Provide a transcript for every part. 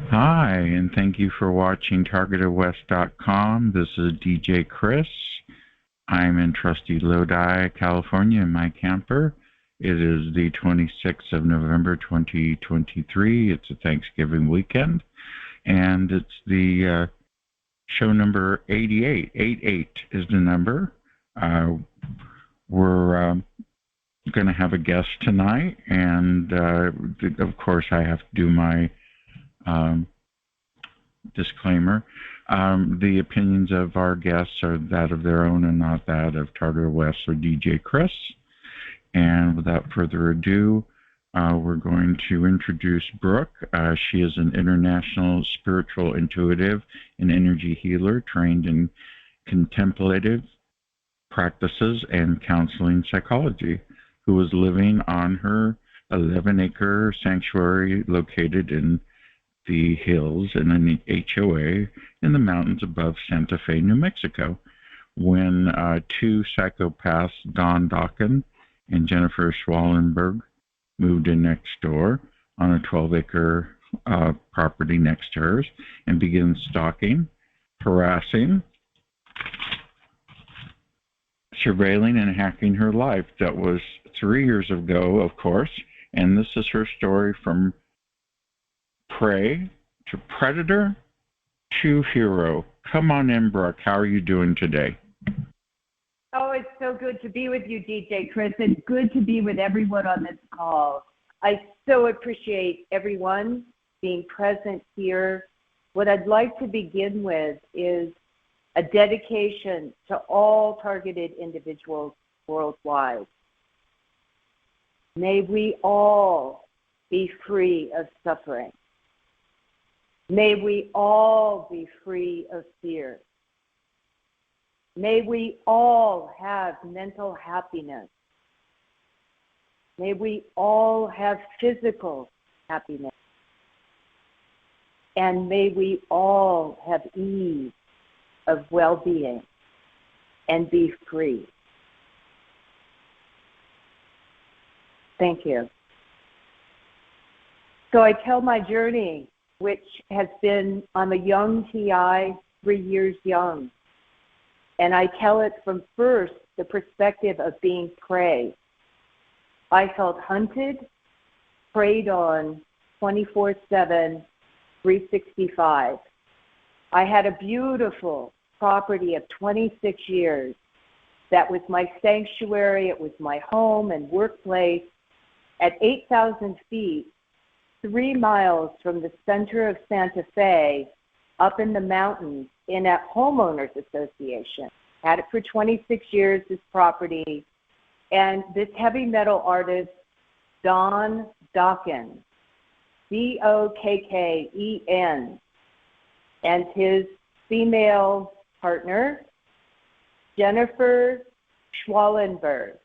Hi, and thank you for watching TargetedWest.com. This is DJ Chris. I'm in trusty Lodi, California in my camper. It is the 26th of November 2023. It's a Thanksgiving weekend, and it's the show number 88. 88 is the number. We're going to have a guest tonight, and of course I have to do my disclaimer. The opinions of our guests are that of their own and not that of Target West or DJ Chris. And without further ado, we're going to introduce Brooke. She is an international spiritual intuitive and energy healer trained in contemplative practices and counseling psychology, who is living on her 11-acre sanctuary located in the hills in an HOA in the mountains above Santa Fe, New Mexico, when two psychopaths, Don Dokken and Jennifer Schwallenberg, moved in next door on a 12-acre property next to hers and began stalking, harassing, surveilling, and hacking her life. That was 3 years ago, of course, and this is her story from prey to predator to hero. Come on in, Brooke. How are you doing today? Oh, it's so good to be with you, DJ Chris. It's good to be with everyone on this call. I so appreciate everyone being present here. What I'd like to begin with is a dedication to all targeted individuals worldwide. May we all be free of suffering. May we all be free of fear. May we all have mental happiness. May we all have physical happiness. And may we all have ease of well-being and be free. Thank you. So I tell my journey, which has been, I'm a young TI, 3 years young. And I tell it from first the perspective of being prey. I felt hunted, preyed on 24/7, 365. I had a beautiful property of 26 years. That was my sanctuary. It was my home and workplace. At 8,000 feet, 3 miles from the center of Santa Fe, up in the mountains, in a homeowners association. Had it for 26 years, this property. And this heavy metal artist, Don Dokken, Dokken, and his female partner, Jennifer Schwallenberg,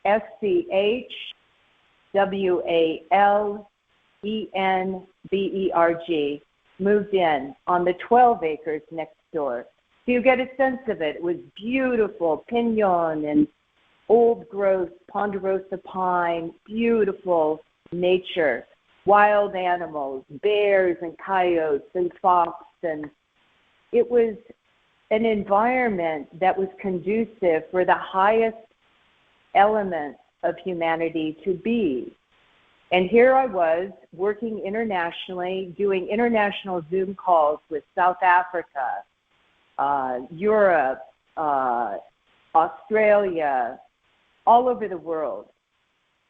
SCHWALENBERG, moved in on the 12 acres next door. So you get a sense of it. It was beautiful, pinon and old growth, ponderosa pine, beautiful nature, wild animals, bears and coyotes and fox. And it was an environment that was conducive for the highest elements of humanity to be. And here I was working internationally, doing international Zoom calls with South Africa, Europe, Australia, all over the world.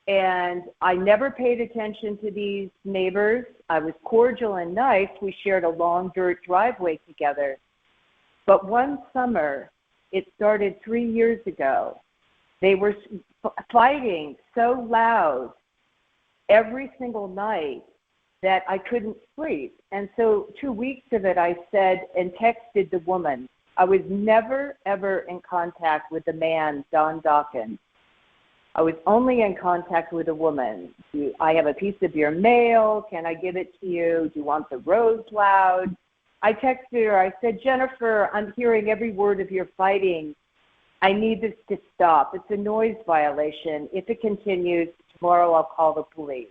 And I never paid attention to these neighbors. I was cordial and nice. We shared a long dirt driveway together. But one summer, it started 3 years ago, they were fighting so loud every single night that I couldn't sleep. And so 2 weeks of it, I said and texted the woman. I was never, ever in contact with the man, Don Dokken. I was only in contact with a woman. I have a piece of your mail. Can I give it to you? Do you want the rose loud? I texted her. I said, Jennifer, I'm hearing every word of your fighting. I need this to stop. It's a noise violation. If it continues, tomorrow I'll call the police.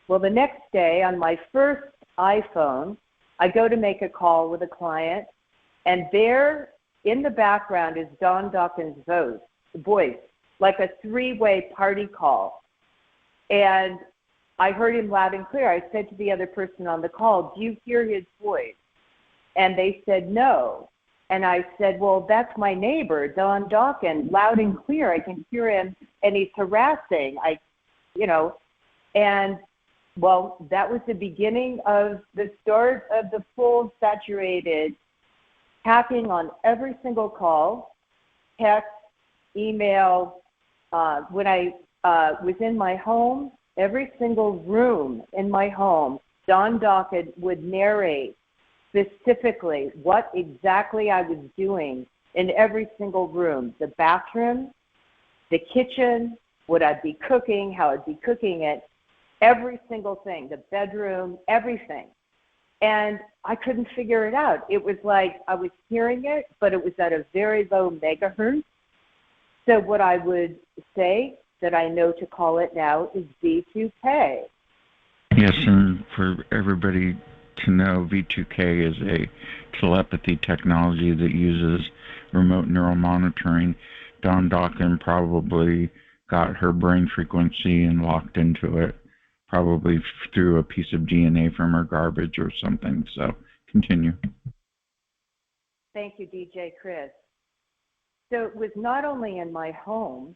Well, the next day, on my first iPhone. I go to make a call with a client, and there in the background is Don Dawkins' voice, like a three-way party call. And I heard him loud and clear. I said to the other person on the call, "Do you hear his voice?" And they said, "No." And I said, "Well, that's my neighbor, Don Dawkins, loud and clear. I can hear him, and he's harassing." And well, that was the beginning of the start of the full saturated hacking on every single call, text, email. When I was in my home, every single room in my home, Don Dawkins would narrate specifically what exactly I was doing in every single room, the bathroom, the kitchen, what I'd be cooking, how I'd be cooking it, every single thing, the bedroom, everything. And I couldn't figure it out. It was like I was hearing it, but it was at a very low megahertz. So what I would say that I know to call it now is V2K. Yes, and for everybody to know, V2K is a telepathy technology that uses remote neural monitoring. Dawn Dawkins probably got her brain frequency and locked into it, probably through a piece of DNA from her garbage or something. So continue. Thank you, DJ Chris. So it was not only in my home,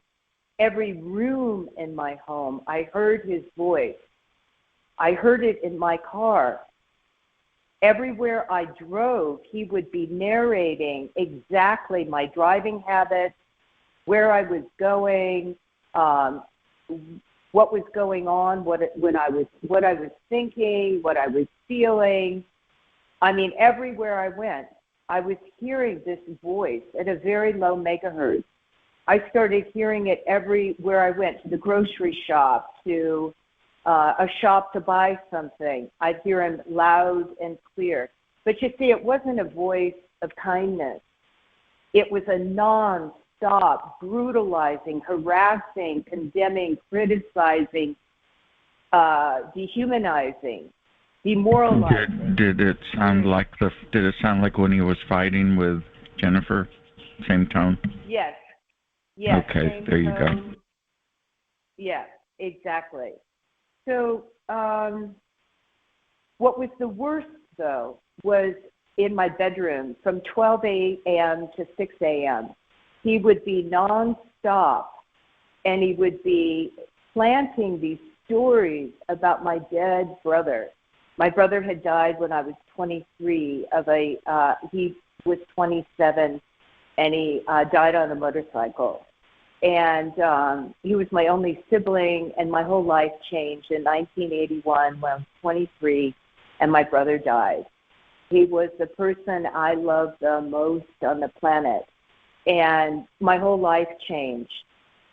every room in my home, I heard his voice. I heard it in my car. Everywhere I drove, he would be narrating exactly my driving habits, where I was going, what was going on, what I was thinking, what I was feeling. I mean, everywhere I went, I was hearing this voice at a very low megahertz. I started hearing it everywhere I went, to the grocery shop, to a shop to buy something. I'd hear him loud and clear. But you see, it wasn't a voice of kindness. It was a non-stop, brutalizing, harassing, condemning, criticizing, dehumanizing, demoralizing. Did it sound like when he was fighting with Jennifer? Same tone? Yes. Yes. Okay, there you go. Yes, exactly. So what was the worst, though, was in my bedroom from 12 a.m. to 6 a.m. He would be nonstop, and he would be planting these stories about my dead brother. My brother had died when I was 23 he was 27, and he died on a motorcycle. And he was my only sibling, and my whole life changed in 1981 when I was 23, and my brother died. He was the person I loved the most on the planet, and my whole life changed.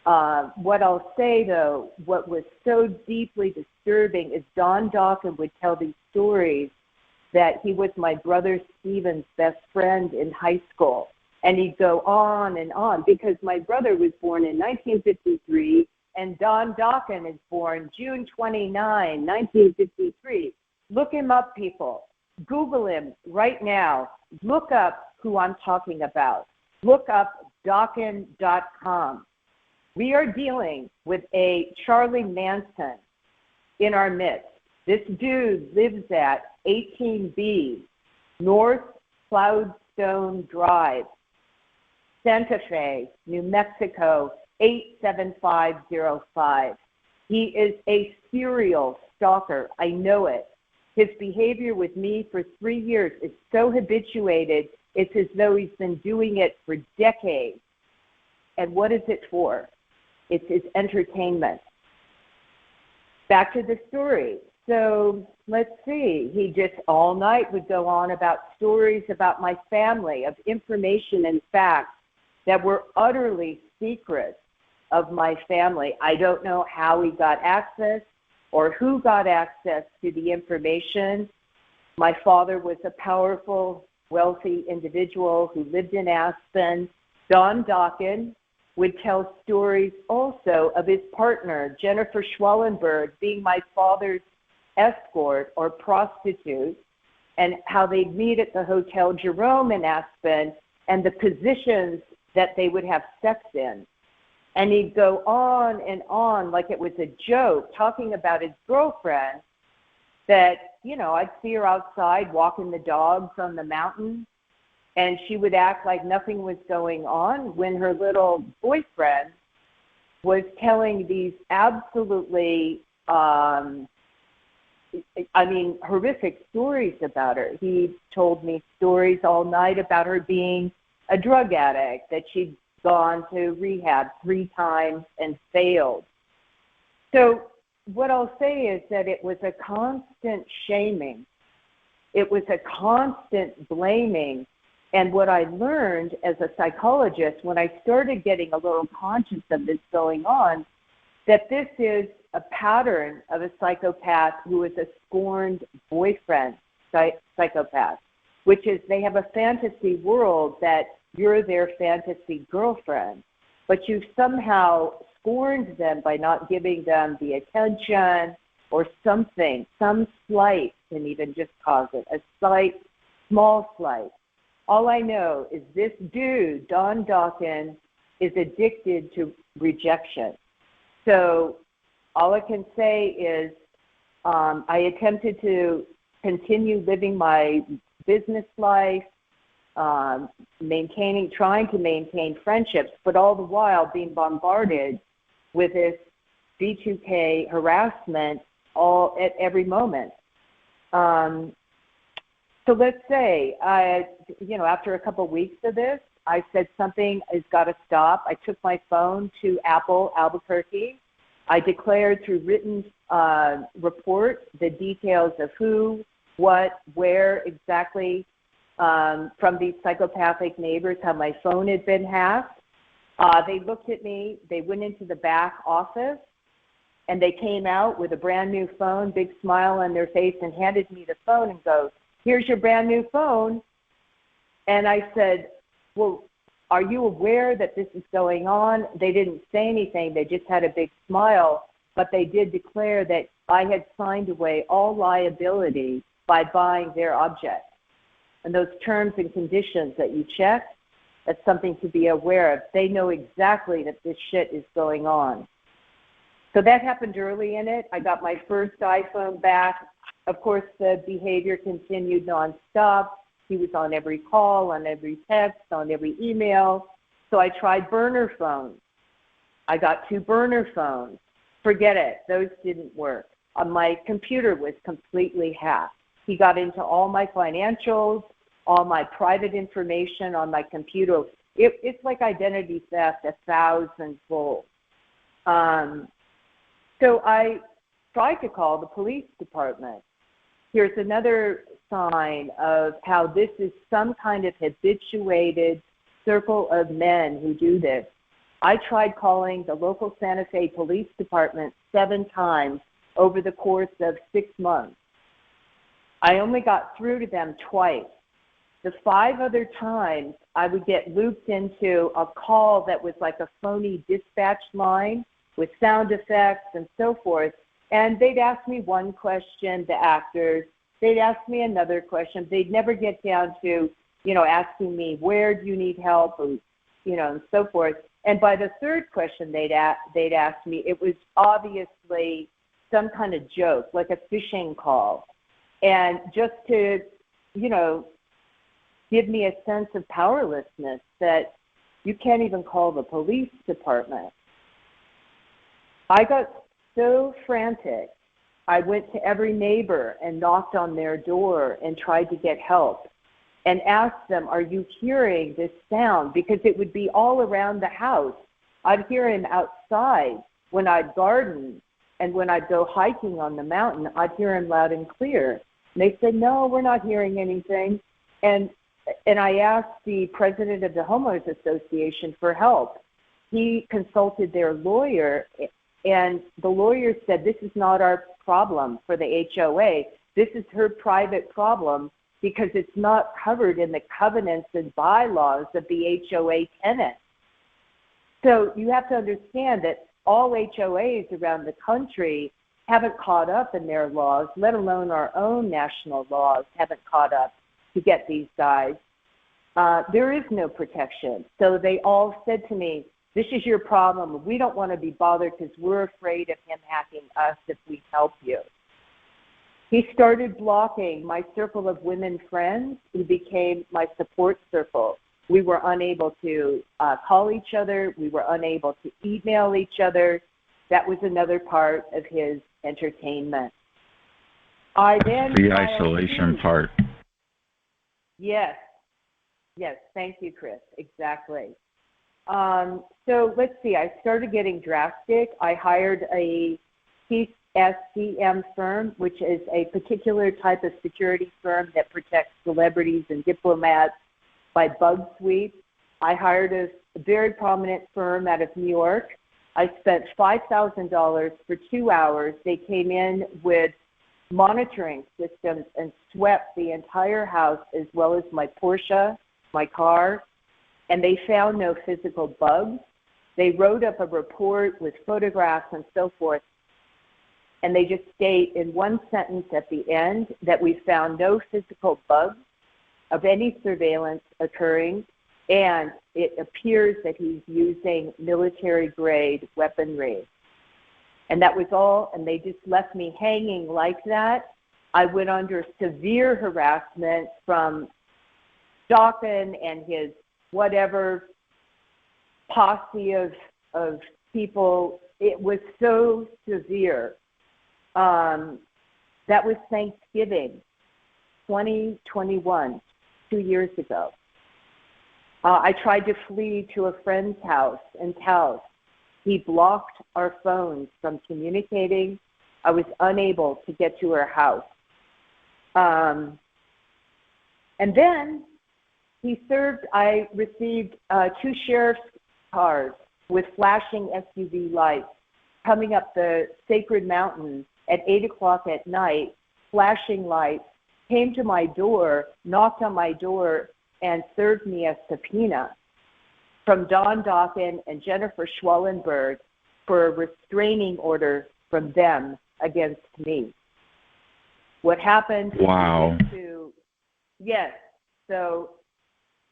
What I'll say, though, what was so deeply disturbing is Don Dawkins would tell these stories that he was my brother Stephen's best friend in high school. And he'd go on and on, because my brother was born in 1953, and Don Dawkins is born June 29, 1953. Look him up, people. Google him right now. Look up who I'm talking about. Look up Dawkins.com. We are dealing with a Charlie Manson in our midst. This dude lives at 18B North Cloudstone Drive, Santa Fe, New Mexico, 87505. He is a serial stalker. I know it. His behavior with me for 3 years is so habituated, it's as though he's been doing it for decades. And what is it for? It's his entertainment. Back to the story. So let's see. He just all night would go on about stories about my family, of information and facts that were utterly secret of my family. I don't know how he got access or who got access to the information. My father was a powerful, wealthy individual who lived in Aspen. Don Dawkins would tell stories also of his partner, Jennifer Schwellenberg, being my father's escort or prostitute, and how they'd meet at the Hotel Jerome in Aspen, and the positions that they would have sex in. And he'd go on like it was a joke, talking about his girlfriend, that, you know, I'd see her outside walking the dogs on the mountain, and she would act like nothing was going on when her little boyfriend was telling these absolutely, horrific stories about her. He told me stories all night about her being a drug addict, that she'd gone to rehab 3 times and failed. So what I'll say is that it was a constant shaming. It was a constant blaming. And what I learned as a psychologist when I started getting a little conscious of this going on, that this is a pattern of a psychopath who is a scorned boyfriend psychopath, which is they have a fantasy world that you're their fantasy girlfriend, but you've somehow scorned them by not giving them the attention or something. Some slight can even just cause it, a slight, small slight. All I know is this dude, Don Dawkins, is addicted to rejection. So all I can say is I attempted to continue living my business life, trying to maintain friendships, but all the while being bombarded with this B2K harassment at every moment. So let's say, after a couple of weeks of this, I said something has got to stop. I took my phone to Apple Albuquerque. I declared through written report the details of who, what, where exactly from these psychopathic neighbors, how my phone had been hacked. They looked at me. They went into the back office, and they came out with a brand new phone, big smile on their face, and handed me the phone and goes, "Here's your brand new phone." And I said, "Well, are you aware that this is going on?" They didn't say anything. They just had a big smile. But they did declare that I had signed away all liability by buying their object. And those terms and conditions that you check, that's something to be aware of. They know exactly that this shit is going on. So that happened early in it. I got my first iPhone back. Of course, the behavior continued nonstop. He was on every call, on every text, on every email. So I tried burner phones. I got 2 burner phones. Forget it. Those didn't work. My computer was completely hacked. He got into all my financials, all my private information on my computer. It's like identity theft 1,000-fold. So I tried to call the police department. Here's another sign of how this is some kind of habituated circle of men who do this. I tried calling the local Santa Fe Police Department 7 times over the course of 6 months. I only got through to them twice. The 5 other times, I would get looped into a call that was like a phony dispatch line with sound effects and so forth. And they'd ask me one question, the actors. They'd ask me another question. They'd never get down to, asking me, where do you need help, or, and so forth. And by the 3rd question they'd ask me, it was obviously some kind of joke, like a phishing call. And just to, give me a sense of powerlessness that you can't even call the police department. I got so frantic, I went to every neighbor and knocked on their door and tried to get help and asked them, "Are you hearing this sound?" Because it would be all around the house. I'd hear him outside when I'd garden, and when I'd go hiking on the mountain, I'd hear him loud and clear. And they said, "No, we're not hearing anything." And I asked the president of the Homeowners Association for help. He consulted their lawyer, and the lawyer said, "This is not our problem for the HOA. This is her private problem because it's not covered in the covenants and bylaws of the HOA tenant." So you have to understand that all HOAs around the country haven't caught up in their laws, let alone our own national laws haven't caught up to get these guys. There is no protection. So they all said to me, this is your problem. We don't want to be bothered because we're afraid of him hacking us if we help you. He started blocking my circle of women friends who became my support circle. We were unable to call each other. We were unable to email each other. That was another part of his entertainment. The isolation part. Yes. Yes, thank you, Chris. Exactly. So let's see. I started getting drastic. I hired a PSCM firm, which is a particular type of security firm that protects celebrities and diplomats by bug sweep. I hired a very prominent firm out of New York. I spent $5,000 for 2 hours. They came in with monitoring systems and swept the entire house as well as my Porsche, my car, and they found no physical bugs. They wrote up a report with photographs and so forth, and they just state in one sentence at the end that we found no physical bugs of any surveillance occurring, and it appears that he's using military-grade weaponry. And that was all, and they just left me hanging like that. I went under severe harassment from Dawkins and his whatever posse of people. It was so severe. That was Thanksgiving 2021, 2 years ago. I tried to flee to a friend's house in Taos. He blocked our phones from communicating. I was unable to get to her house. And then I received 2 sheriff's cars with flashing SUV lights coming up the Sacred Mountains at 8 o'clock at night, flashing lights, came to my door, knocked on my door, and served me a subpoena from Don Dawkins and Jennifer Schwellenberg for a restraining order from them against me. What happened? Wow. Yes. So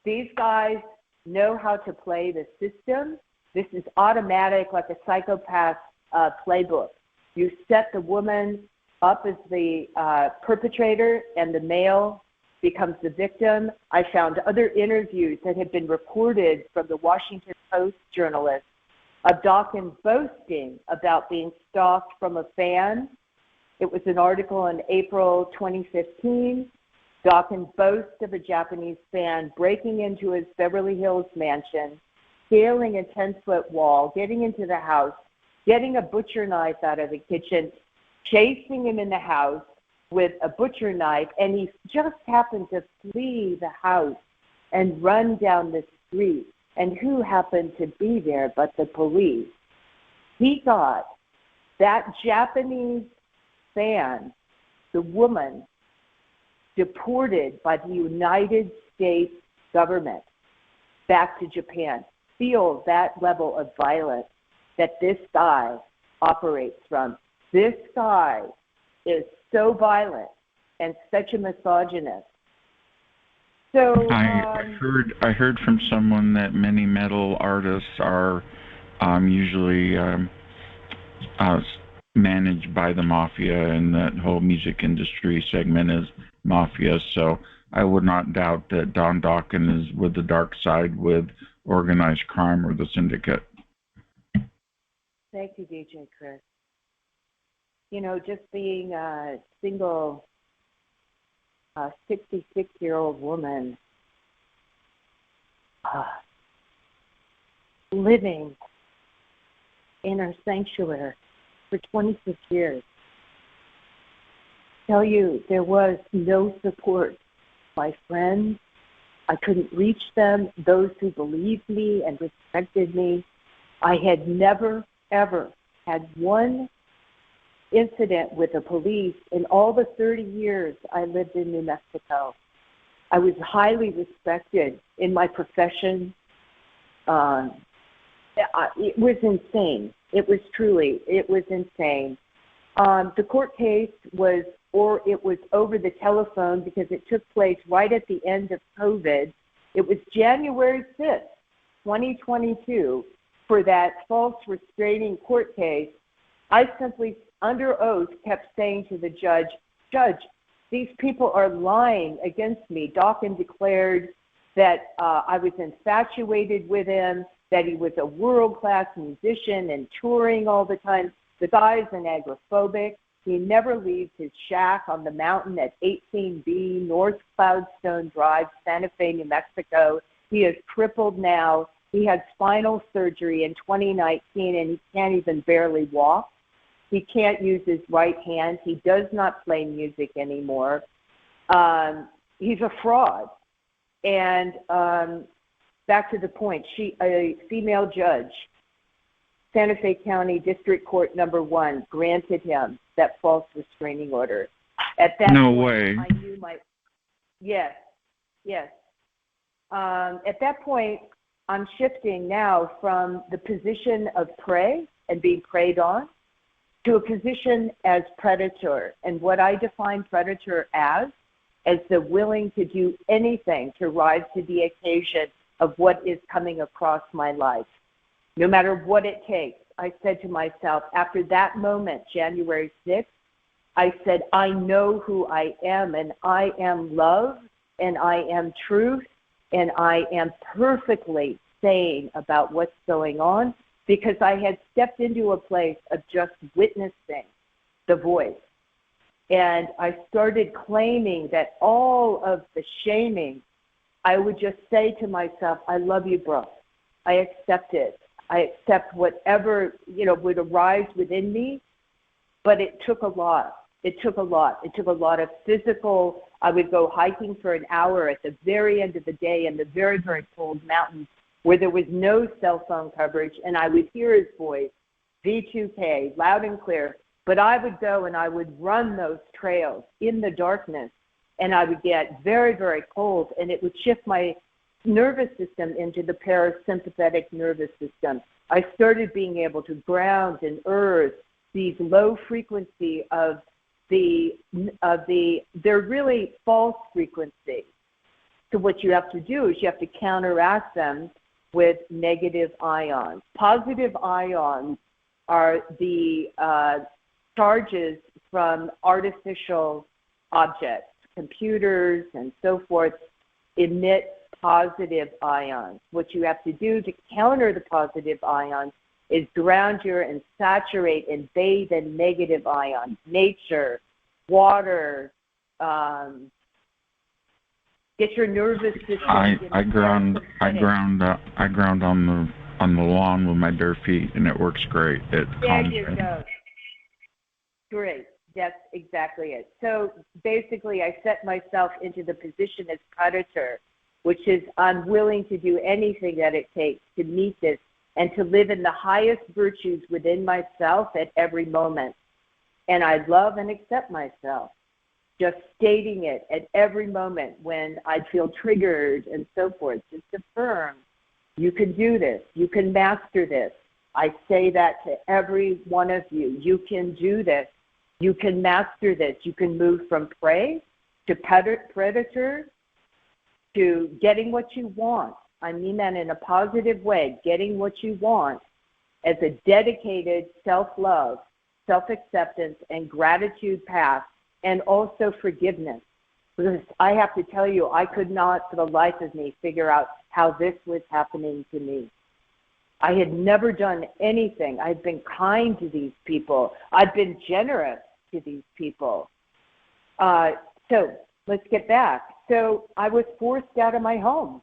these guys know how to play the system. This is automatic, like a psychopath playbook. You set the woman up as the perpetrator, and the male becomes the victim. I found other interviews that had been recorded from the Washington Post journalist of Dawkins boasting about being stalked from a fan. It was an article in April 2015. Dawkins boasts of a Japanese fan breaking into his Beverly Hills mansion, scaling a 10-foot wall, getting into the house, getting a butcher knife out of the kitchen, chasing him in the house with a butcher knife, and he just happened to flee the house and run down the street. And who happened to be there but the police? He got that Japanese fan, the woman, deported by the United States government back to Japan. Feel that level of violence that this guy operates from. This guy is so violent and such a misogynist. So I heard from someone that many metal artists are usually managed by the mafia, and that whole music industry segment is mafia. So I would not doubt that Don Dawkins is with the dark side, with organized crime or the syndicate. Thank you, DJ Chris. You know, just being a single 66-year-old woman living in her sanctuary for 26 years. Tell you, there was no support. My friends, I couldn't reach them. Those who believed me and respected me. I had never, ever had one incident with the police in all the 30 years I lived in New Mexico. I was highly respected in my profession. It was insane. It was insane. The court case was over the telephone because it took place right at the end of COVID. It was January 5th, 2022, for that false restraining court case. I simply, under oath, kept saying to the judge, these people are lying against me. Dawkins declared that I was infatuated with him, that he was a world-class musician and touring all the time. The guy's an agoraphobic. He never leaves his shack on the mountain at 18B North Cloudstone Drive, Santa Fe, New Mexico. He is crippled now. He had spinal surgery in 2019, and he can't even barely walk. He can't use his right hand. He does not play music anymore. He's a fraud. And back to the point, a female judge, Santa Fe County District Court Number 1, granted him that false restraining order. At that no point, way. I knew yes. At that point, I'm shifting now from the position of prey and being preyed on to a position as predator. And what I define predator as the willing to do anything to rise to the occasion of what is coming across my life, no matter what it takes. I said to myself, after that moment, January 6th, I said, I know who I am, and I am love, and I am truth, and I am perfectly sane about what's going on, because I had stepped into a place of just witnessing the voice. And I started claiming that all of the shaming, I would just say to myself, I love you, Brooke. I accept it. I accept whatever, would arise within me. But it took a lot. It took a lot. It took a lot of physical. I would go hiking for an hour at the very end of the day in the very, very cold mountains where there was no cell phone coverage, and I would hear his voice, V2K, loud and clear. But I would go and I would run those trails in the darkness, and I would get very, very cold, and it would shift my nervous system into the parasympathetic nervous system. I started being able to ground and earth these low frequency they're really false frequency. So what you have to do is you have to counteract them with negative ions. Positive ions are the charges from artificial objects, computers and so forth, emit positive ions. What you have to do to counter the positive ions is ground your and saturate and bathe in negative ions, nature, water, get your nervous system. I ground on the lawn with my bare feet, and it works great. It calms me. There you go. Great. That's exactly it. So basically, I set myself into the position as predator, which is I'm willing to do anything that it takes to meet this and to live in the highest virtues within myself at every moment. And I love and accept myself, just stating it at every moment when I feel triggered and so forth. Just affirm, you can do this. You can master this. I say that to every one of you. You can do this. You can master this. You can move from prey to predator to getting what you want. I mean that in a positive way, getting what you want as a dedicated self-love, self-acceptance, and gratitude path, and also forgiveness. Because I have to tell you, I could not for the life of me figure out how this was happening to me. I had never done anything. I'd been kind to these people. I'd been generous to these people. So let's get back. So I was forced out of my home.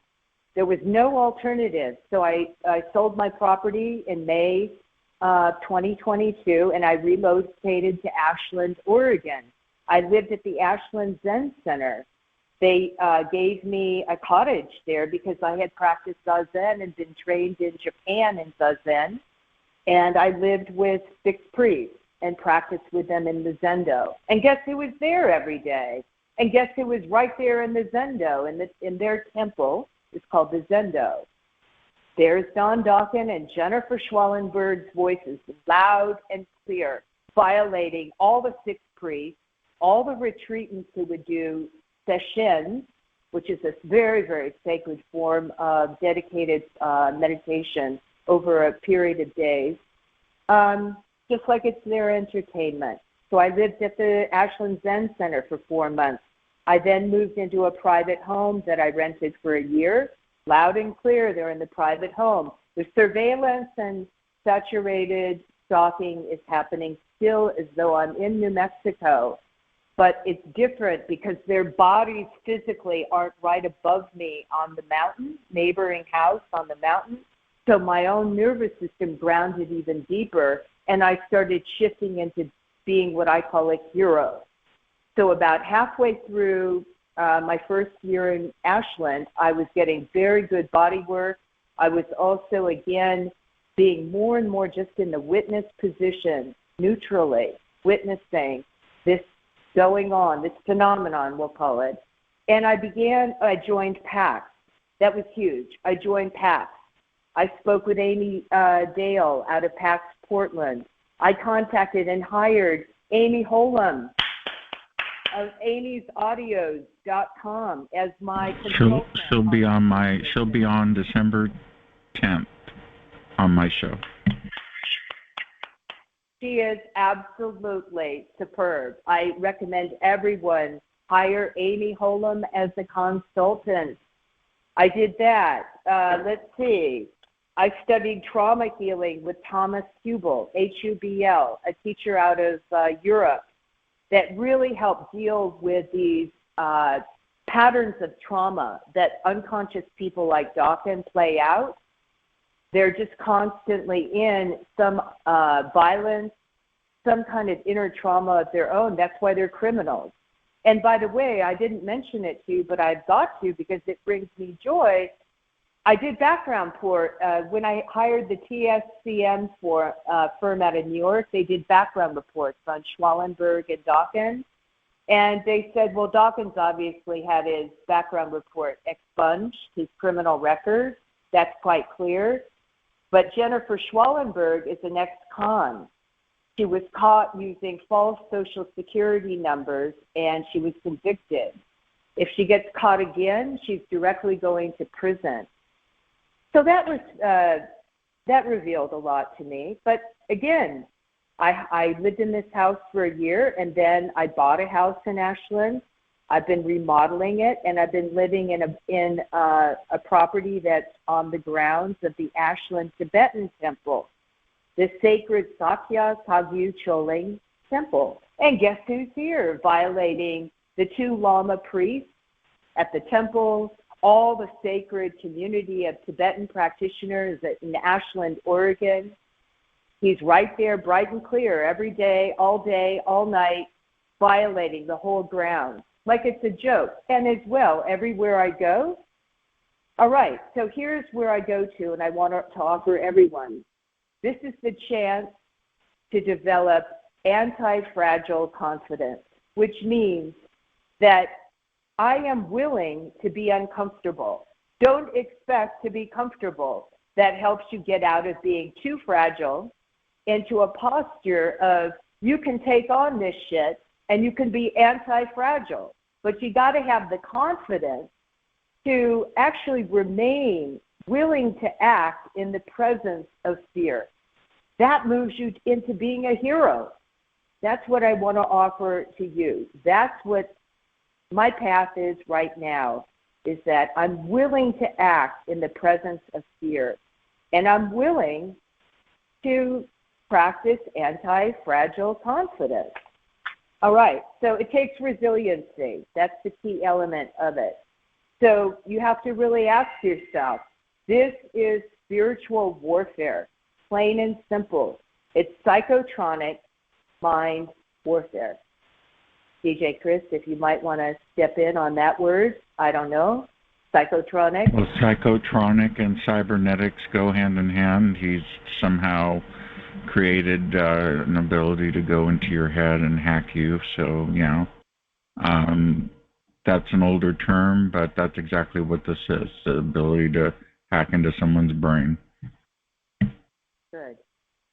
There was no alternative. So I sold my property in May 2022, and I relocated to Ashland, Oregon. I lived at the Ashland Zen Center. They gave me a cottage there because I had practiced Zazen and been trained in Japan in Zazen. And I lived with 6 priests and practiced with them in the Zendo. And guess who was there every day? And guess who was right there in the Zendo, in their temple? It's called the Zendo. There's Don Dawkins and Jennifer Schwallenberg's voices, loud and clear. violating all the six priests, all the retreatants who would do sessions, which is a very, very sacred form of dedicated meditation over a period of days, just like it's their entertainment. So I lived at the Ashland Zen Center for 4 months. I then moved into a private home that I rented for a year. Loud and clear, they're in the private home. The surveillance and saturated stalking is happening still as though I'm in New Mexico. But it's different because their bodies physically aren't right above me on the mountain, neighboring house on the mountain. So my own nervous system grounded even deeper, and I started shifting into being what I call a hero. So about halfway through my first year in Ashland, I was getting very good body work. I was also, again, being more and more just in the witness position, neutrally, witnessing this going on, this phenomenon, we'll call it. And I joined PAX. That was huge. I joined PAX. I spoke with Amy Dale out of PAX Portland. I contacted and hired Amy Holum of amysaudios.com as my consultant. She'll be on December 10th on my show. She is absolutely superb. I recommend everyone hire Amy Holum as a consultant. I did that. Let's see. I studied trauma healing with Thomas Hubel, H-U-B-L, a teacher out of Europe that really helped deal with these patterns of trauma that unconscious people like Dawkins play out. They're just constantly in some violence, some kind of inner trauma of their own. That's why they're criminals. And by the way, I didn't mention it to you, but I've got to because it brings me joy. I did background report. When I hired the TSCM firm out of New York, they did background reports on Schwallenberg and Dawkins. And they said, well, Dawkins obviously had his background report expunged, his criminal record. That's quite clear. But Jennifer Schwallenberg is an ex-con. She was caught using false Social Security numbers, and she was convicted. If she gets caught again, she's directly going to prison. So that revealed a lot to me. But again, I lived in this house for a year, and then I bought a house in Ashland. I've been remodeling it, and I've been living in a property that's on the grounds of the Ashland Tibetan Temple, the sacred Sakya Kagyu Choling Temple. And guess who's here, violating the 2 Lama priests at the temple, all the sacred community of Tibetan practitioners in Ashland, Oregon. He's right there, bright and clear, every day, all night, violating the whole ground. Like it's a joke. And as well, everywhere I go. All right, so here's where I go to, and I want to offer everyone. This is the chance to develop anti-fragile confidence, which means that I am willing to be uncomfortable. Don't expect to be comfortable. That helps you get out of being too fragile into a posture of you can take on this shit and you can be anti-fragile. But you got to have the confidence to actually remain willing to act in the presence of fear. That moves you into being a hero. That's what I want to offer to you. That's what my path is right now, is that I'm willing to act in the presence of fear. And I'm willing to practice anti-fragile confidence. All right, so it takes resiliency. That's the key element of it. So you have to really ask yourself, this is spiritual warfare, plain and simple. It's psychotronic mind warfare. DJ Chris, if you might want to step in on that word, I don't know, psychotronic. Well, psychotronic and cybernetics go hand in hand. He's somehow created an ability to go into your head and hack you. So, that's an older term, but that's exactly what this is, the ability to hack into someone's brain. Good.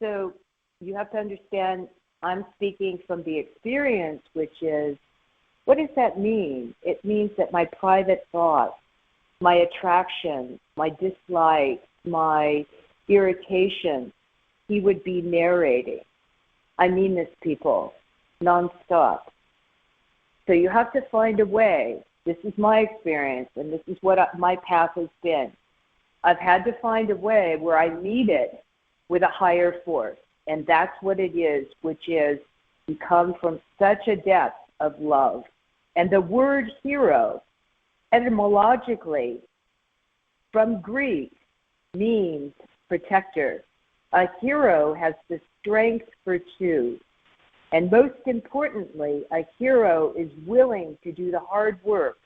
So you have to understand I'm speaking from the experience, which is, what does that mean? It means that my private thoughts, my attraction, my dislike, my irritation, he would be narrating. I mean this, people, nonstop. So you have to find a way. This is my experience, and this is what my path has been. I've had to find a way where I meet it with a higher force, and that's what it is, which is you come from such a depth of love. And the word hero, etymologically, from Greek, means protector. A hero has the strength for two. And most importantly, a hero is willing to do the hard work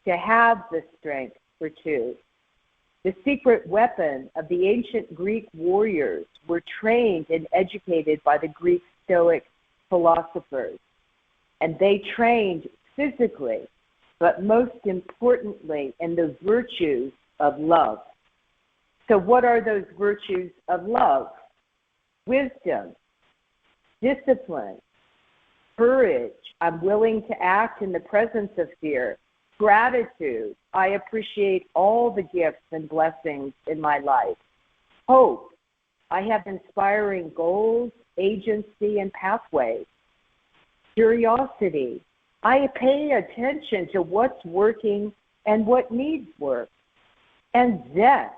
to have the strength for two. The secret weapon of the ancient Greek warriors were trained and educated by the Greek Stoic philosophers. And they trained physically, but most importantly in the virtues of love. So what are those virtues of love? Wisdom, discipline, courage. I'm willing to act in the presence of fear. Gratitude. I appreciate all the gifts and blessings in my life. Hope. I have inspiring goals, agency, and pathways. Curiosity. I pay attention to what's working and what needs work. And zest.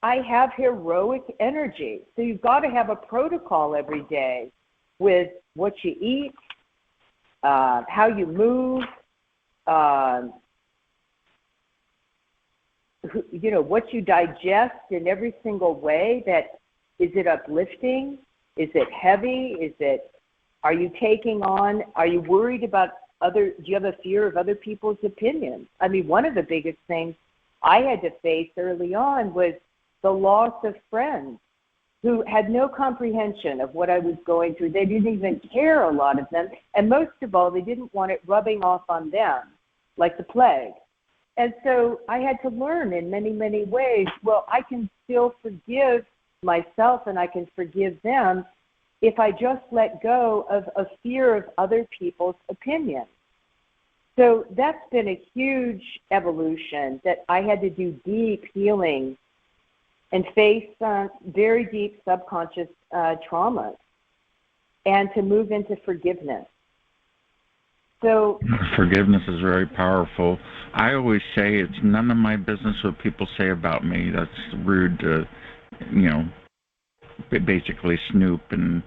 I have heroic energy. So you've got to have a protocol every day with what you eat, how you move, what you digest in every single way. That is it uplifting? Is it heavy? Are you taking on? Are you worried about do you have a fear of other people's opinions? I mean, one of the biggest things I had to face early on was the loss of friends who had no comprehension of what I was going through. They didn't even care, a lot of them. And most of all, they didn't want it rubbing off on them like the plague. And so I had to learn in many, many ways, well, I can still forgive myself and I can forgive them if I just let go of a fear of other people's opinions. So that's been a huge evolution that I had to do deep healing and face very deep subconscious trauma, and to move into forgiveness. So forgiveness is very powerful. I always say it's none of my business what people say about me. That's rude to, basically snoop and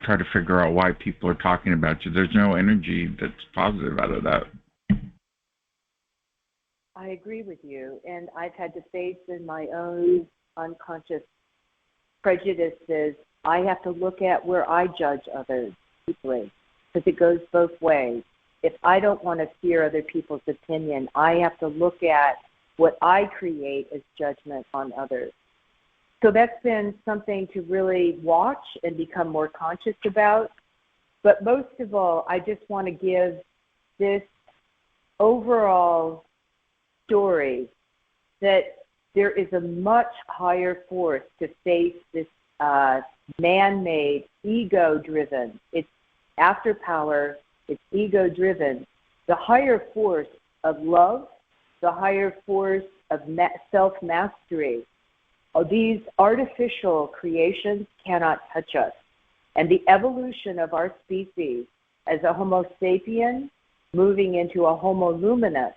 try to figure out why people are talking about you. There's no energy that's positive out of that. I agree with you, and I've had to face in my own unconscious prejudices. I have to look at where I judge others deeply, because it goes both ways. If I don't want to fear other people's opinion, I have to look at what I create as judgment on others. So that's been something to really watch and become more conscious about. But most of all, I just want to give this overall story that there is a much higher force to face this man-made, ego-driven. It's after power, it's ego-driven. The higher force of love, the higher force of self-mastery. These artificial creations cannot touch us. And the evolution of our species as a Homo sapien moving into a Homo luminous,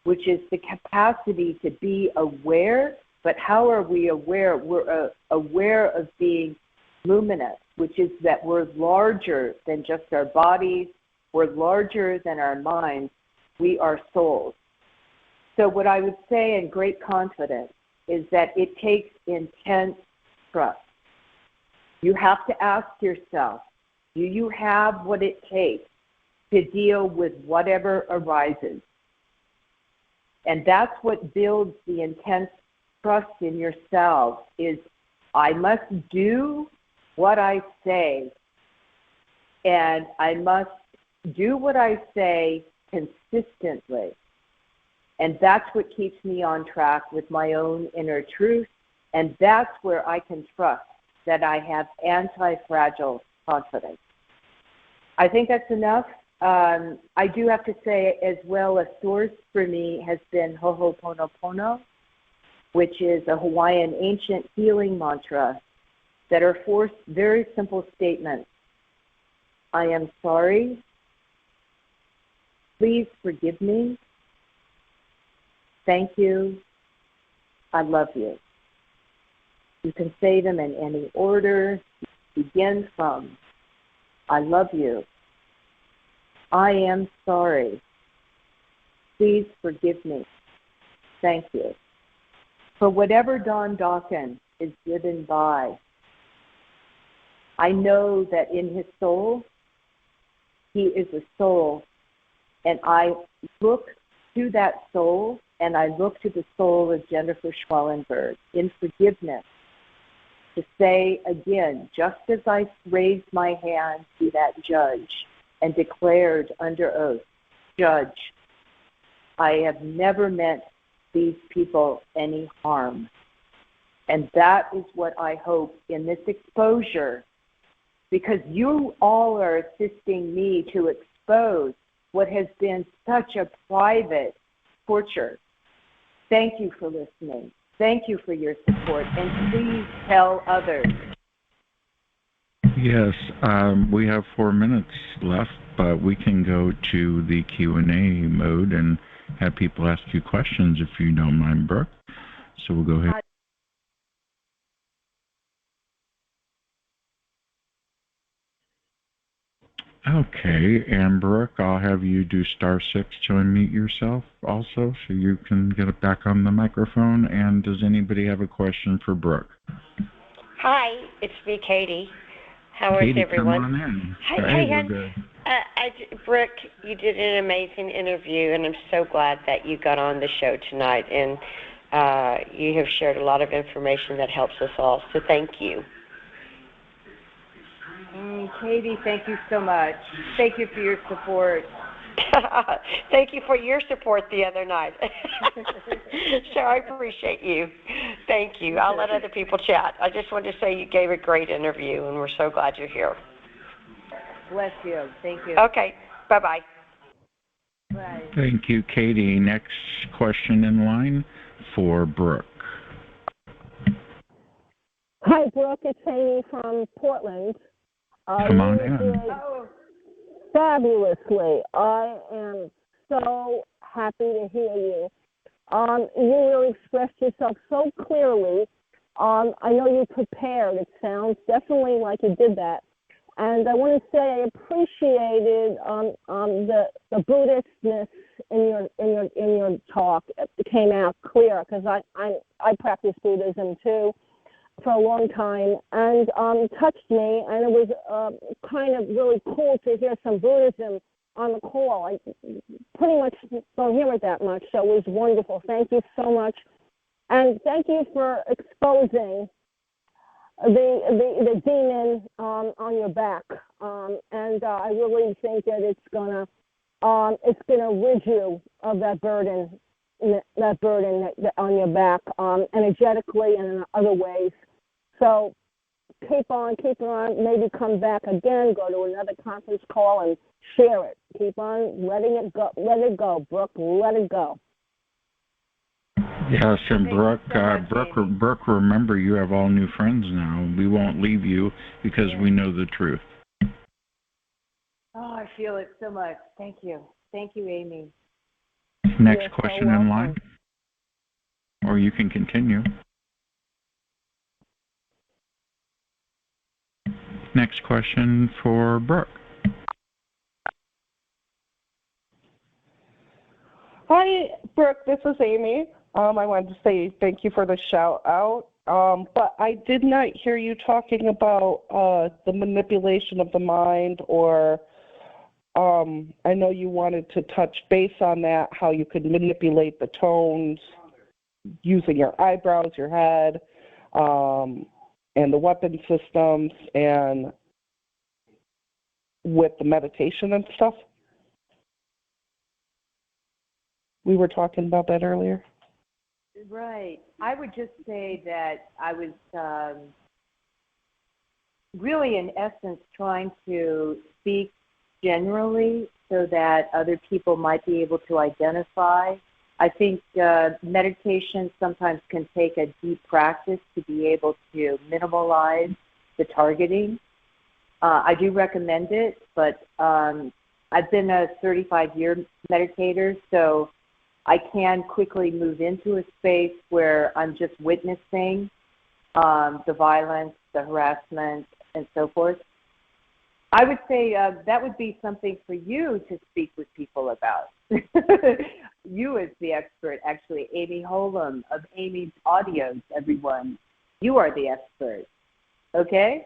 which is the capacity to be aware. But how are we aware? We're aware of being luminous, which is that we're larger than just our bodies. We're larger than our minds. We are souls. So what I would say in great confidence is that it takes intense trust. You have to ask yourself, do you have what it takes to deal with whatever arises? And that's what builds the intense trust in yourself is I must do what I say, and I must do what I say consistently. And that's what keeps me on track with my own inner truth, and that's where I can trust that I have anti-fragile confidence. I think that's enough. I do have to say as well, a source for me has been Ho'oponopono, which is a Hawaiian ancient healing mantra that are four very simple statements. I am sorry. Please forgive me. Thank you. I love you. You can say them in any order. Begin from, I love you. I am sorry. Please forgive me. Thank you. For whatever Don Dawkins is driven by, I know that in his soul, he is a soul, and I look to that soul, and I look to the soul of Jennifer Schwellenberg in forgiveness to say again, just as I raised my hand to that judge and declared under oath, Judge, I have never meant these people any harm. And that is what I hope in this exposure, because you all are assisting me to expose what has been such a private torture. Thank you for listening. Thank you for your support. And please tell others. Yes, we have 4 minutes left, but we can go to the Q&A mode and have people ask you questions if you don't mind, Brooke. So we'll go ahead. Okay, and Brooke, I'll have you do *6 to unmute yourself also, so you can get it back on the microphone. And does anybody have a question for Brooke? Hi, it's me, Katie. How Katie, is everyone? Come on in. Hi, we're good. Brooke, you did an amazing interview, and I'm so glad that you got on the show tonight. And you have shared a lot of information that helps us all, so thank you. Katie, thank you so much. Thank you for your support. Thank you for your support the other night. So I appreciate you. Thank you. I'll let other people chat. I just wanted to say you gave a great interview, and we're so glad you're here. Bless you. Thank you. Okay. Bye-bye. Bye. Thank you, Katie. Next question in line for Brooke. Hi, Brooke. It's Amy from Portland. Come on in. Fabulously. I am so happy to hear you. You really expressed yourself so clearly. I know you prepared. It sounds definitely like you did that. And I want to say I appreciated the Buddhistness in your talk. It came out clear because I practice Buddhism too for a long time, and touched me, and it was kind of really cool to hear some Buddhism on the call. I pretty much don't hear it that much, so it was wonderful. Thank you so much, and thank you for exposing the demon on your back, and I really think that it's gonna rid you of that burden on your back, energetically and in other ways. So keep on, maybe come back again, go to another conference call and share it. Keep on letting it go, Brooke, let it go. Yes, and Brooke, remember you have all new friends now. We won't leave you because we know the truth. Oh, I feel it so much. Thank you. Thank you, Amy. Next question in line, or you can continue. Next question for Brooke. Hi, Brooke. This is Amy. I wanted to say thank you for the shout out. But I did not hear you talking about the manipulation of the mind, or I know you wanted to touch base on that, how you could manipulate the tones using your eyebrows, your head, and the weapon systems, and with the meditation and stuff. We were talking about that earlier. Right. 'Cause, Right. I would just say that I was really, in essence, trying to speak generally so that other people might be able to identify. I think meditation sometimes can take a deep practice to be able to minimalize the targeting. I do recommend it, but I've been a 35-year meditator, so I can quickly move into a space where I'm just witnessing the violence, the harassment, and so forth. I would say that would be something for you to speak with people about. You as the expert, actually, Amy Holem of Amy's Audios, everyone. You are the expert, okay?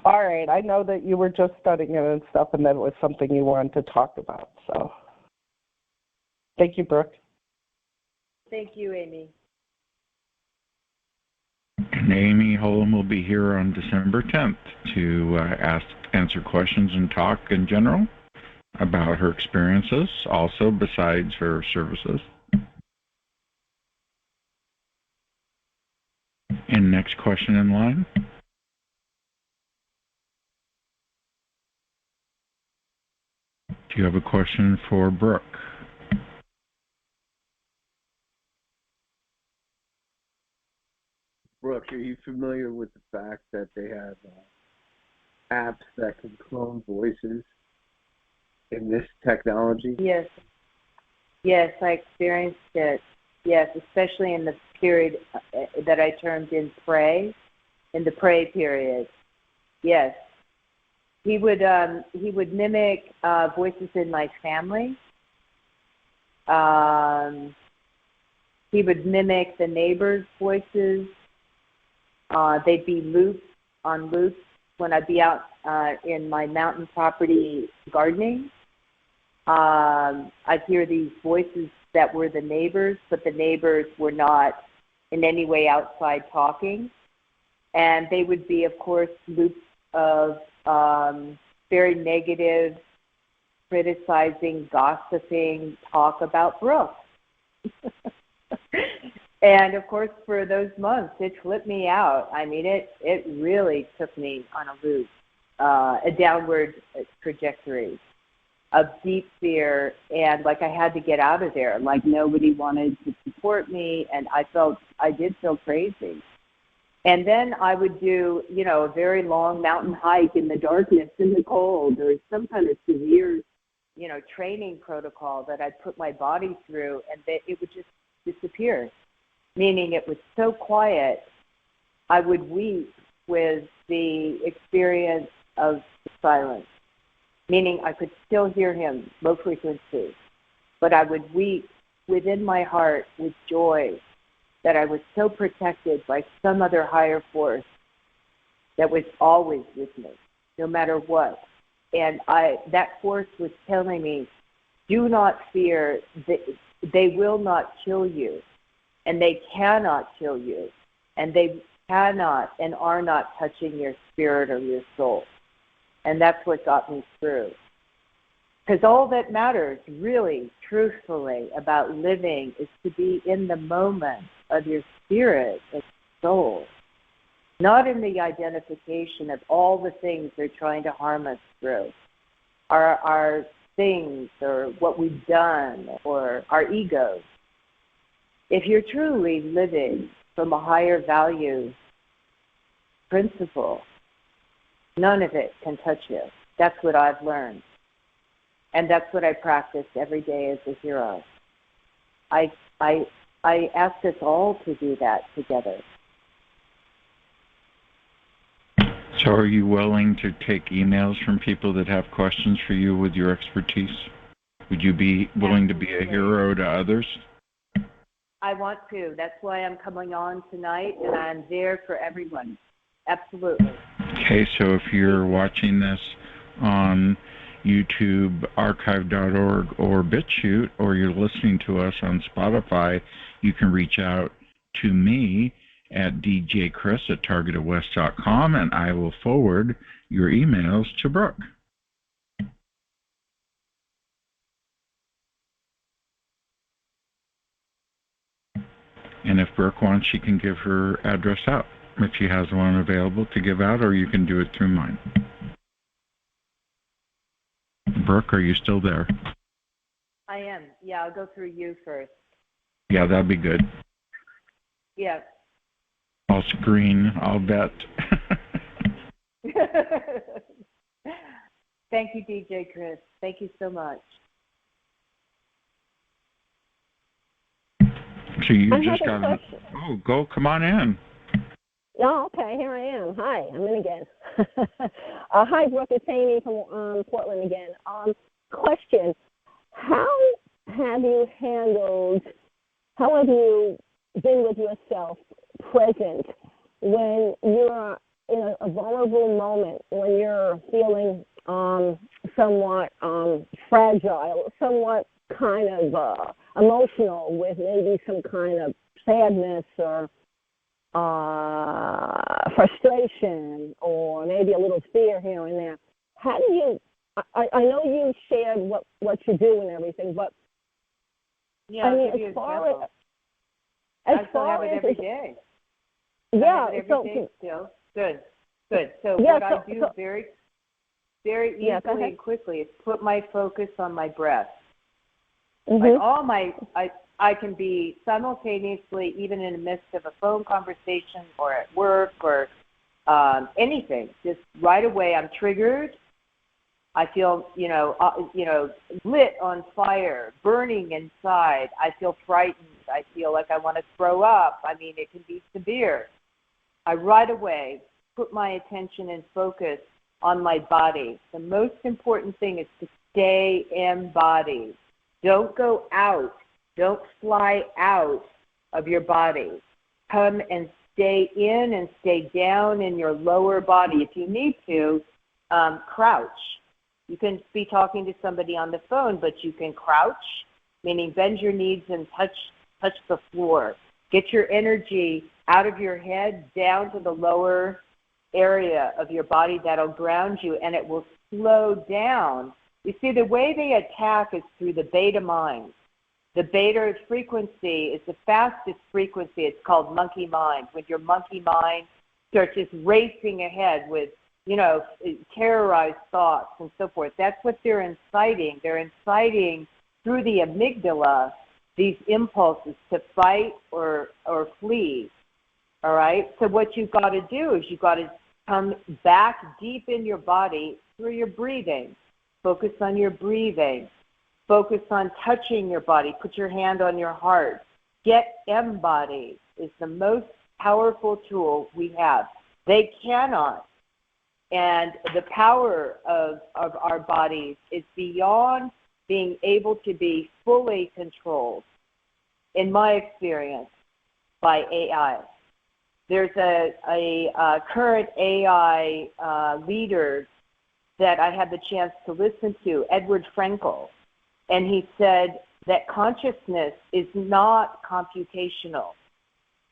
All right. I know that you were just studying it and stuff, and that was something you wanted to talk about. So thank you, Brooke. Thank you, Amy. And Amy Holem will be here on December 10th to answer questions and talk in general about her experiences, also besides her services. And next question in line. Do you have a question for Brooke? Brooke, are you familiar with the fact that they have apps that can clone voices in this technology? Yes. Yes, I experienced it. Yes, especially in the period that I termed in the pray period. Yes. He would mimic voices in my family. He would mimic the neighbors' voices. They'd be loops when I'd be out in my mountain property gardening. I'd hear these voices that were the neighbors, but the neighbors were not in any way outside talking. And they would be, of course, loops of very negative, criticizing, gossiping talk about Brooke. And, of course, for those months, it flipped me out. I mean, it really took me on a loop, a downward trajectory of deep fear, and like I had to get out of there. Like nobody wanted to support me, and I did feel crazy. And then I would do, a very long mountain hike in the darkness, in the cold, or some kind of severe, training protocol that I'd put my body through, and it would just disappear. Meaning it was so quiet, I would weep with the experience of silence. Meaning I could still hear him, low frequency, but I would weep within my heart with joy that I was so protected by some other higher force that was always with me, no matter what. And that force was telling me, do not fear, they will not kill you, and they cannot kill you, and they cannot and are not touching your spirit or your soul. And that's what got me through. Because all that matters, really, truthfully, about living is to be in the moment of your spirit and soul, not in the identification of all the things they're trying to harm us through, our things or what we've done or our egos. If you're truly living from a higher value principle, none of it can touch you. That's what I've learned. And that's what I practice every day as a hero. I ask us all to do that together. So are you willing to take emails from people that have questions for you with your expertise? Would you be willing to be a hero to others? I want to. That's why I'm coming on tonight, and I'm there for everyone. Absolutely. Okay, so if you're watching this on YouTube, archive.org, or BitChute, or you're listening to us on Spotify, you can reach out to me at djchris@targetedwest.com, and I will forward your emails to Brooke. And if Brooke wants, she can give her address out. if she has one available to give out, or you can do it through mine. Brooke, are you still there? I am. Yeah, I'll go through you first. Yeah, that'd be good. Yeah. I'll screen, I'll bet. Thank you, DJ Chris. Thank you so much. So you just got an... Oh, go, come on in. Oh, okay, here I am. Hi, I'm in again. Hi, Brooke, it's Amy from Portland again. Question, how have you been with yourself present when you're in a vulnerable moment, when you're feeling somewhat fragile, somewhat kind of emotional with maybe some kind of sadness or frustration or maybe a little fear here and there? How do you, I know you shared what you do and everything, but yeah, I mean, as far as every day. Yeah, Still. Good. So what I do very, very easily and quickly is put my focus on my breath. Mm-hmm. Like I can be simultaneously, even in the midst of a phone conversation or at work or anything, just right away I'm triggered. I feel, lit on fire, burning inside. I feel frightened. I feel like I want to throw up. I mean, it can be severe. I right away put my attention and focus on my body. The most important thing is to stay embodied. Don't go out. Don't fly out of your body. Come and stay in and stay down in your lower body. If you need to, crouch. You can be talking to somebody on the phone, but you can crouch, meaning bend your knees and touch the floor. Get your energy out of your head down to the lower area of your body. That'll ground you, and it will slow down. You see, the way they attack is through the beta mind. The beta frequency is the fastest frequency. It's called monkey mind. When your monkey mind starts just racing ahead with, terrorized thoughts and so forth. That's what they're inciting. They're inciting through the amygdala these impulses to fight or flee. All right? So what you've got to do is you've got to come back deep in your body through your breathing. Focus on your breathing. Focus on touching your body. Put your hand on your heart. Get embodied is the most powerful tool we have. They cannot. And the power of our bodies is beyond being able to be fully controlled, in my experience, by AI. There's a current AI leader that I had the chance to listen to, Edward Frankel, and he said that consciousness is not computational,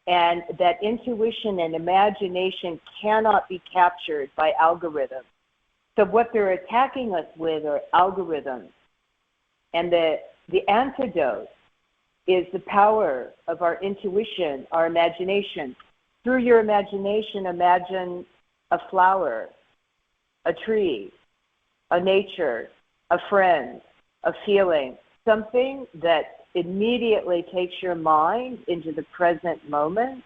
and that intuition and imagination cannot be captured by algorithms. So what they're attacking us with are algorithms. And the antidote is the power of our intuition, our imagination. Through your imagination, imagine a flower, a tree, a nature, a friend, a feeling, something that immediately takes your mind into the present moment,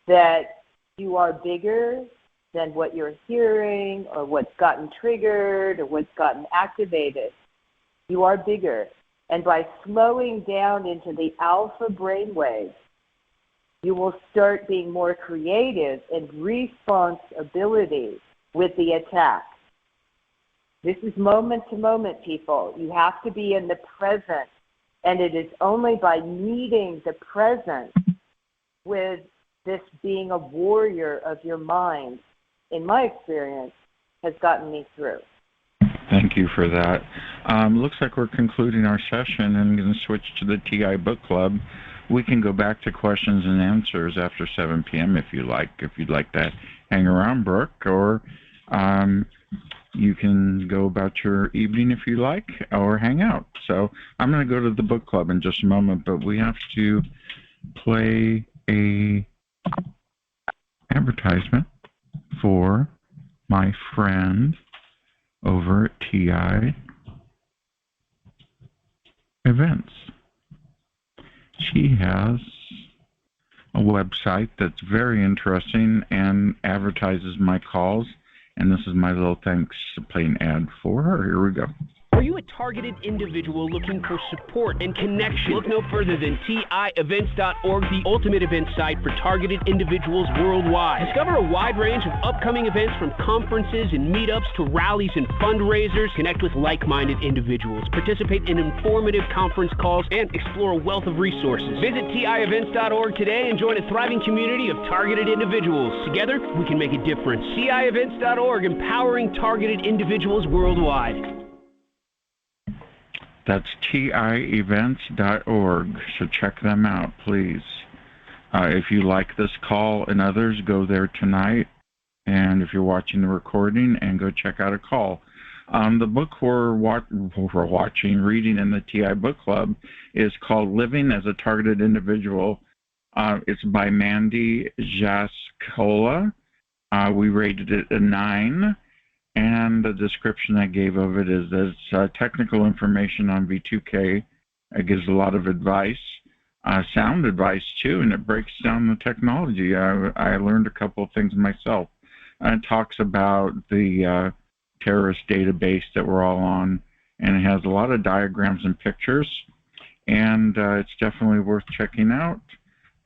that you are bigger than what you're hearing or what's gotten triggered or what's gotten activated. You are bigger. And by slowing down into the alpha brainwave, you will start being more creative in responsibility with the attack. This is moment to moment, people. You have to be in the present. And it is only by meeting the present with this being a warrior of your mind, in my experience, has gotten me through. Thank you for that. Looks like we're concluding our session and going to switch to the TI Book Club. We can go back to questions and answers after 7 p.m. if you like. If you'd like to hang around, Brooke, or you can go about your evening if you like, or hang out. So I'm going to go to the book club in just a moment, but we have to play a advertisement for my friend over at TI Events. She has a website that's very interesting and advertises my calls, and this is my little thanks playing ad for her. Here we go. Are you a targeted individual looking for support and connection? Look no further than TIEvents.org, the ultimate event site for targeted individuals worldwide. Discover a wide range of upcoming events from conferences and meetups to rallies and fundraisers. Connect with like-minded individuals, participate in informative conference calls, and explore a wealth of resources. Visit TIEvents.org today and join a thriving community of targeted individuals. Together, we can make a difference. TIEvents.org, empowering targeted individuals worldwide. That's TIEvents.org, so check them out, please. If you like this call and others, go there tonight. And if you're watching the recording, and go check out a call. The book we're reading in the TI Book Club is called Living as a Targeted Individual. It's by Mandy Jaskola. We rated it a 9. And the description I gave of it is that it's technical information on V2K. It gives a lot of advice, sound advice too, and it breaks down the technology. I learned a couple of things myself. It talks about the terrorist database that we're all on, and it has a lot of diagrams and pictures, and it's definitely worth checking out.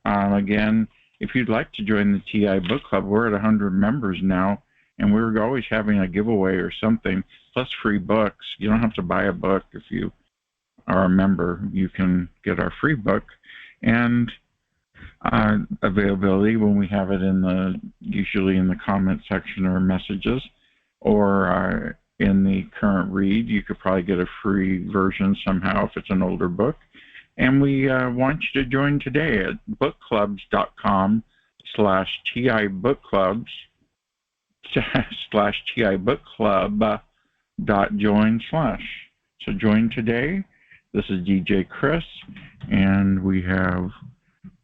Again, if you'd like to join the TI Book Club, we're at 100 members now. And we're always having a giveaway or something, plus free books. You don't have to buy a book if you are a member. You can get our free book. And availability when we have it usually in the comment section or messages, or in the current read. You could probably get a free version somehow if it's an older book. And we want you to join today at bookclubs.com/TIBookClubs. /TIBookClub.join/. So join today. This is DJ Chris, and we have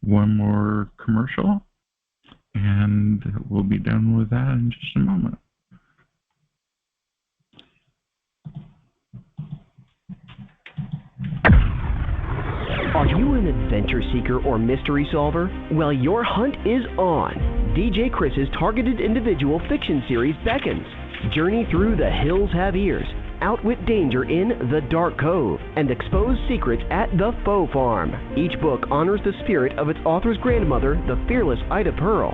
one more commercial, and we'll be done with that in just a moment. Are you an adventure seeker or mystery solver? Well, your hunt is on. DJ Chris's Targeted Individual fiction series beckons. Journey through The Hills Have Ears, outwit danger in The Dark Cove, and expose secrets at The Faux Farm. Each book honors the spirit of its author's grandmother, the fearless Ida Pearl.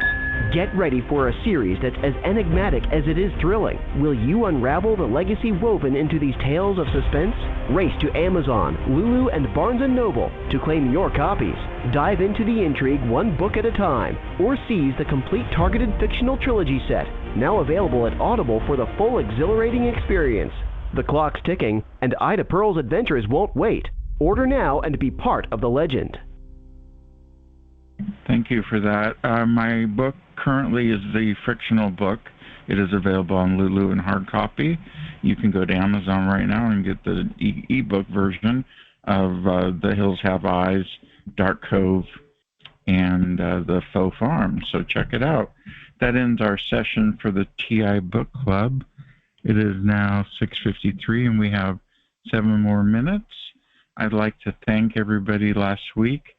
Get ready for a series that's as enigmatic as it is thrilling. Will you unravel the legacy woven into these tales of suspense? Race to Amazon, Lulu, and Barnes & Noble to claim your copies. Dive into the intrigue one book at a time, or seize the complete targeted fictional trilogy set, now available at Audible for the full exhilarating experience. The clock's ticking, and Ida Pearl's adventures won't wait. Order now and be part of the legend. Thank you for that. My book currently is the fictional book. It is available on Lulu in hard copy. You can go to Amazon right now and get the e-book version of The Hills Have Eyes, Dark Cove, and The Faux Farm. So check it out. That ends our session for the TI Book Club. It is now 6:53, and we have 7 more minutes. I'd like to thank everybody last week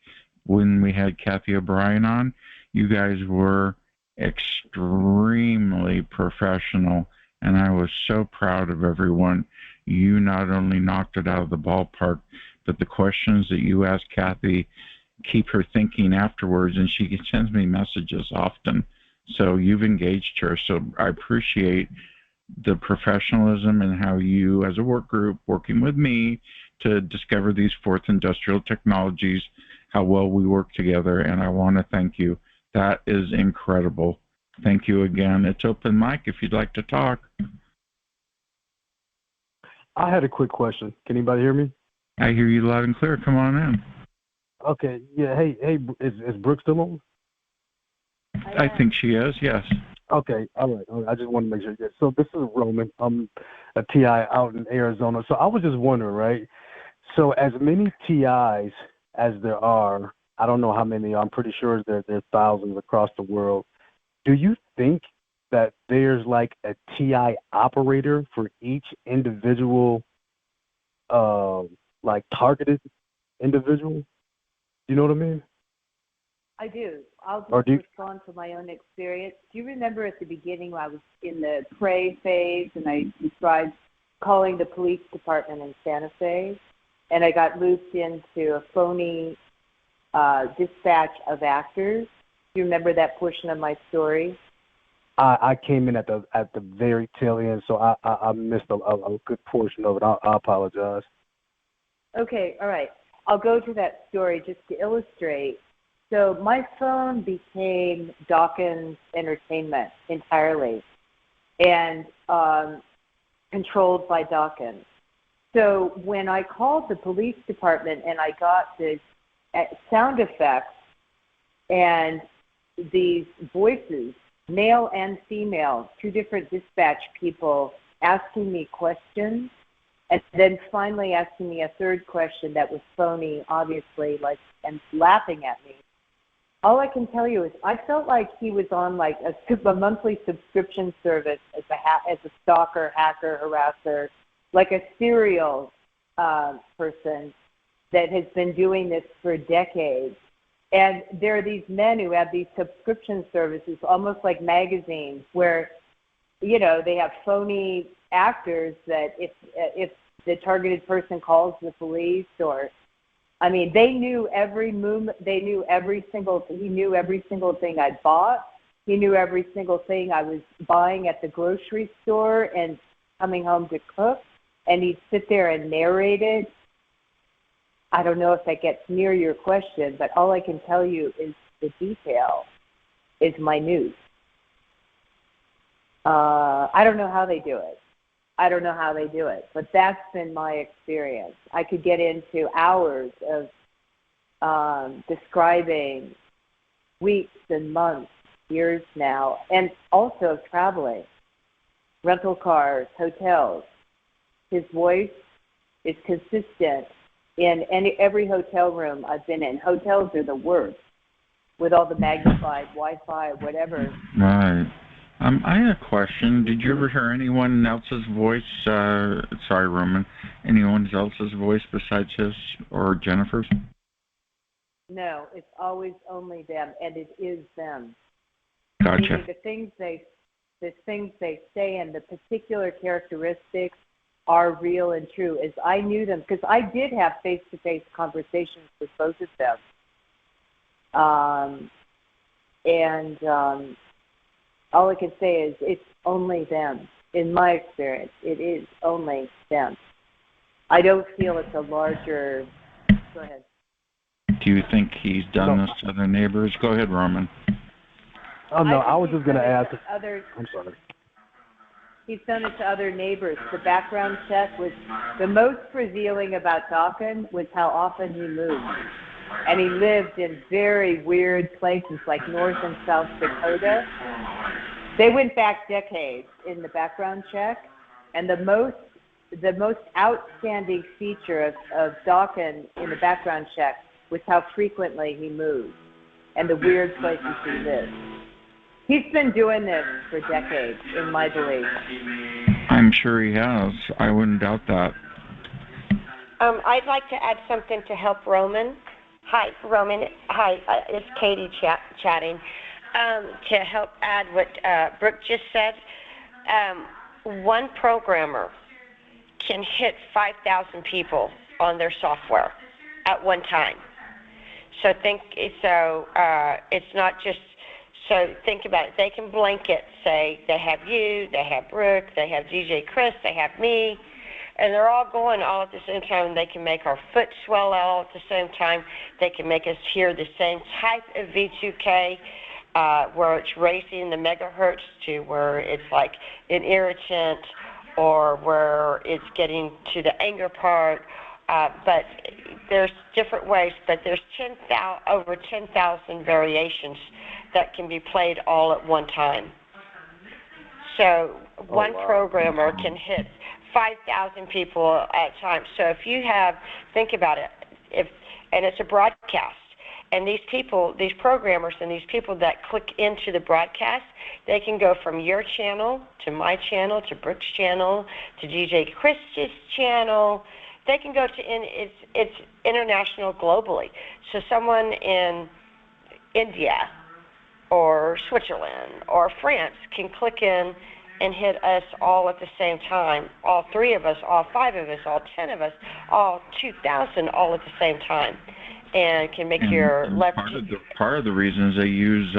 when we had Kathy O'Brien on. You guys were extremely professional, and I was so proud of everyone. You not only knocked it out of the ballpark, but the questions that you asked Kathy keep her thinking afterwards, and she sends me messages often. So you've engaged her. So I appreciate the professionalism and how you, as a work group, working with me to discover these fourth industrial technologies, how well we work together, and I want to thank you. That is incredible. Thank you again. It's open mic if you'd like to talk. I had a quick question. Can anybody hear me? I hear you loud and clear. Come on in. Okay. Yeah. Hey. Is Brooke still on? I think she is. Yes. Okay. All right. I just want to make sure. Yeah. So this is Roman. I'm a TI out in Arizona. So I was just wondering, right? So as many TIs as there are, I don't know how many. I'm pretty sure there are thousands across the world. do you think that there's like a TI operator for each individual, like targeted individual? You know what I mean? I do. I'll Or just do you, respond to my own experience. Do you remember at the beginning when I was in the pray phase and I described calling the police department in Santa Fe, and I got looped into a phony dispatch of actors? Do you remember that portion of my story? I came in at the very tail end, so I missed a good portion of it. I apologize. Okay, all right. I'll go to that story just to illustrate. So my phone became Dawkins Entertainment entirely, and controlled by Dawkins. So when I called the police department and I got the sound effects and these voices, male and female, two different dispatch people asking me questions, and then finally asking me a third question that was phony, obviously, like, and laughing at me. All I can tell you is I felt like he was on like a monthly subscription service as a stalker, hacker, harasser, like a serial person that has been doing this for decades. And there are these men who have these subscription services, almost like magazines, where, you know, they have phony actors that if the targeted person calls the police, or, I mean, they knew every movement, he knew every single thing I bought. He knew every single thing I was buying at the grocery store and coming home to cook. And he'd sit there and narrate it. I don't know if that gets near your question, but all I can tell you is the detail is minute. I don't know how they do it. But that's been my experience. I could get into hours of describing weeks and months, years now, and also traveling, rental cars, hotels. His voice is consistent in every hotel room I've been in. Hotels are the worst with all the magnified Wi-Fi, whatever. Right. I had a question. Did you ever hear anyone else's voice? Sorry, Roman. Anyone else's voice besides his or Jennifer's? No, it's always only them, and it is them. Gotcha. Meaning the things they say and the particular characteristics are real and true. As I knew them, because I did have face-to-face conversations with both of them, all I can say is it's only them. In my experience, it is only them. I don't feel it's a larger... Go ahead. Do you think he's done this to other neighbors? Go ahead, Roman. Oh, no, I was just going to ask... I'm sorry. He's done it to other neighbors. The background check was... The most revealing about Dawkins was how often he moved. And he lived in very weird places like North and South Dakota. They went back decades in the background check, and the most outstanding feature of Dawkins in the background check was how frequently he moved and the weird places he lived. He's been doing this for decades, in my belief. I'm sure he has. I wouldn't doubt that. I'd like to add something to help Roman. Hi, Roman. Hi, it's Katie chatting. To help add what Brooke just said, one programmer can hit 5,000 people on their software at one time. So it's not just, so think about it. They can blanket, say they have you, they have Brooke, they have DJ Chris, they have me, and they're all going all at the same time. And they can make our foot swell all at the same time. They can make us hear the same type of V2K, where it's raising the megahertz to where it's like an irritant, or where it's getting to the anger part. But there's different ways, but there's over 10,000 variations that can be played all at one time. So one programmer can hit 5,000 people at a time. So if you have, think about it, and it's a broadcast. And these people, these programmers and these people that click into the broadcast, they can go from your channel to my channel to Brooke's channel to DJ Chris's channel. They can go to, it's international globally. So someone in India or Switzerland or France can click in and hit us all at the same time, all 3 of us, all 5 of us, all 10 of us, all 2,000 all at the same time, and can make your left. Part of the reason is they use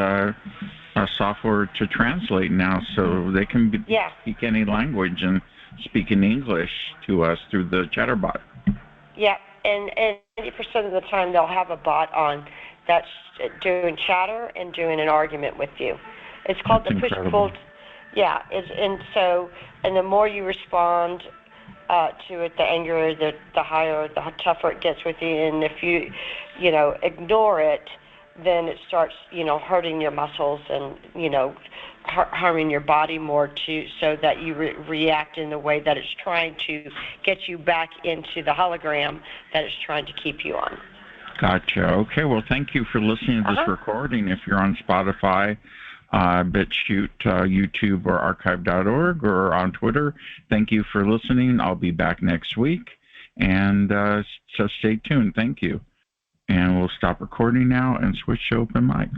software to translate now, so they can speak any language and speak in English to us through the chatterbot. Yeah, and 80% of the time they'll have a bot on that's doing chatter and doing an argument with you. It's called the push-pull. Yeah, and the more you respond to it, the angrier, the higher, the tougher it gets with you. And if you ignore it, then it starts, hurting your muscles and, harming your body more so that you react in the way that it's trying to get you back into the hologram that it's trying to keep you on. Gotcha. Okay, well, thank you for listening to this recording. If you're on Spotify, BitChute, YouTube, or archive.org, or on Twitter, thank you for listening. I'll be back next week, and so stay tuned. Thank you. And we'll stop recording now and switch to open mic.